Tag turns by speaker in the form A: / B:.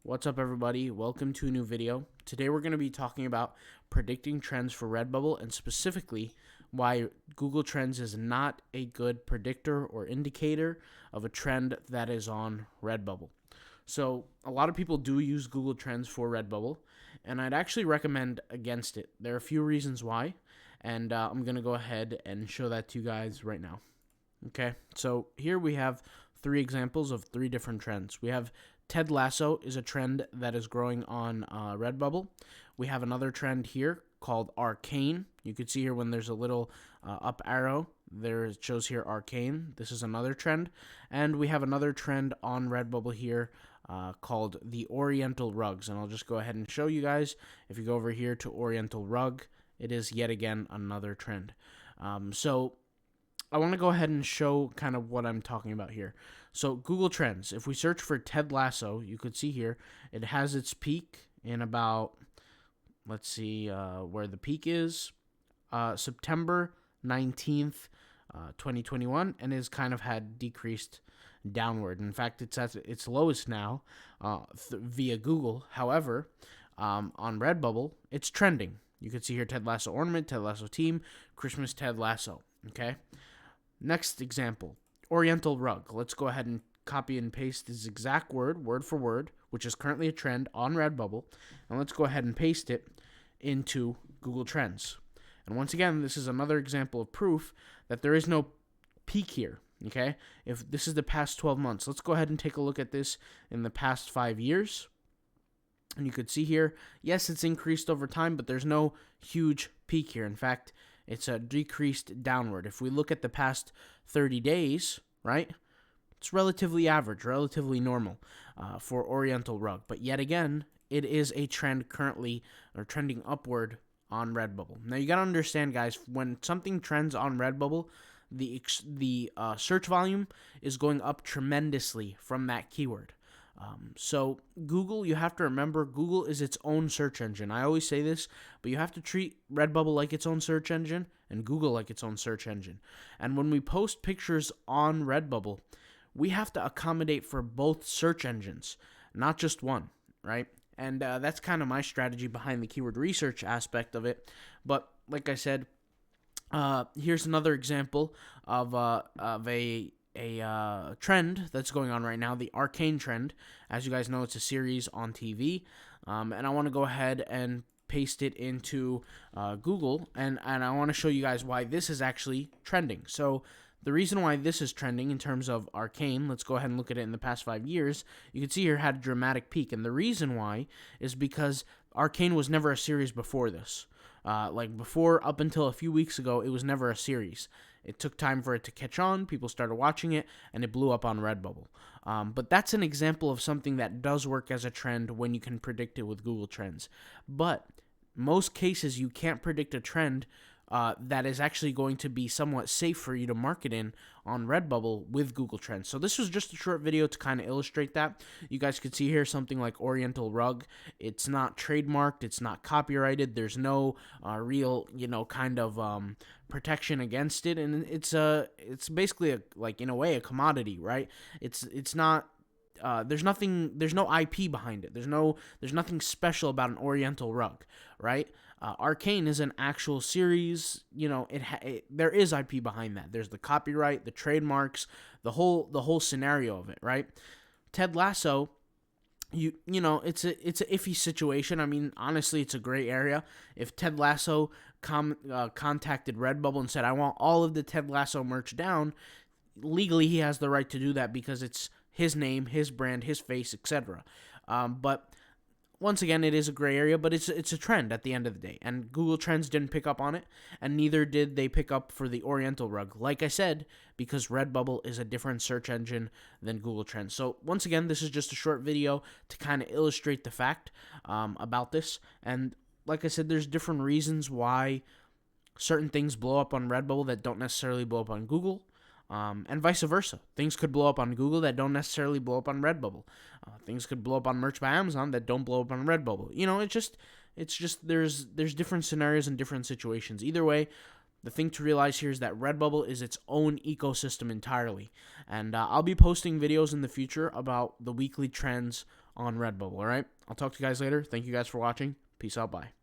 A: What's up, everybody? Welcome to a new video. Today we're going to be talking about predicting trends for Redbubble, and specifically why Google Trends is not a good predictor or indicator of a trend that is on Redbubble. So a lot of people do use Google Trends for Redbubble, and I'd actually recommend against it. There are a few reasons why, and I'm going to go ahead and show that to you guys right now. Okay, so here we have three examples of three different trends. We have Ted Lasso is a trend that is growing on Redbubble. We have another trend here called Arcane. You can see here when there's a little up arrow, there it shows here Arcane. This is another trend. And we have another trend on Redbubble here called the Oriental Rugs. And I'll just go ahead and show you guys. If you go over here to Oriental Rug, it is yet again another trend. So I want to go ahead and show kind of what I'm talking about here. So Google Trends, if we search for Ted Lasso, you could see here, it has its peak in about, let's see where the peak is, September 19th, 2021, and has kind of had decreased downward. In fact, it's at its lowest now via Google. However, on Redbubble, it's trending. You can see here Ted Lasso ornament, Ted Lasso team, Christmas Ted Lasso, okay? Next example, Oriental Rug. Let's go ahead and copy and paste this exact word for word, which is currently a trend on Redbubble, and let's go ahead and paste it into Google Trends. And once again, this is another example of proof that there is no peak here, okay? If this is the past 12 months, let's go ahead and take a look at this in the past 5 years. And you could see here, yes, it's increased over time, but there's no huge peak here. In fact, it's a decreased downward. If we look at the past 30 days, right, it's relatively average, relatively normal for Oriental Rug. But yet again, it is a trend currently, or trending upward on Redbubble. Now, you got to understand, guys, when something trends on Redbubble, the search volume is going up tremendously from that keyword. So Google, you have to remember, Google is its own search engine. I always say this, but you have to treat Redbubble like its own search engine and Google like its own search engine. And when we post pictures on Redbubble, we have to accommodate for both search engines, not just one, right? And that's kind of my strategy behind the keyword research aspect of it. But like I said, here's another example of a trend that's going on right now, the Arcane trend. As you guys know, it's a series on TV, and I want to go ahead and paste it into Google, and I want to show you guys why this is actually trending. So the reason why this is trending in terms of Arcane, let's go ahead and look at it in the past 5 years. You can see here it had a dramatic peak, and the reason why is because Arcane was never a series before this. Before, up until a few weeks ago, it was never a series. It took time for it to catch on, people started watching it, and it blew up on Redbubble. But that's an example of something that does work as a trend when you can predict it with Google Trends. But most cases, you can't predict a trend that is actually going to be somewhat safe for you to market in on Redbubble with Google Trends. So this was just a short video to kind of illustrate that. You guys could see here something like Oriental Rug. It's not trademarked. It's not copyrighted. There's no real, kind of protection against it, and it's basically in a way a commodity, right? It's not. There's no IP behind it. There's nothing special about an Oriental Rug, right? Arcane is an actual series. There is IP behind that. There's the copyright, the trademarks, the whole scenario of it, right? Ted Lasso, it's a iffy situation. I mean, honestly, it's a gray area. If Ted Lasso contacted Redbubble and said, "I want all of the Ted Lasso merch down," legally he has the right to do that because it's his name, his brand, his face, etc. But once again, it is a gray area, but it's a trend at the end of the day. And Google Trends didn't pick up on it, and neither did they pick up for the Oriental Rug. Like I said, because Redbubble is a different search engine than Google Trends. So once again, this is just a short video to kind of illustrate the fact about this. And like I said, there's different reasons why certain things blow up on Redbubble that don't necessarily blow up on Google. And vice versa. Things could blow up on Google that don't necessarily blow up on Redbubble. Things could blow up on merch by Amazon that don't blow up on Redbubble. It's just there's different scenarios and different situations. Either way, the thing to realize here is that Redbubble is its own ecosystem entirely. And I'll be posting videos in the future about the weekly trends on Redbubble. All right, I'll talk to you guys later. Thank you guys for watching. Peace out. Bye.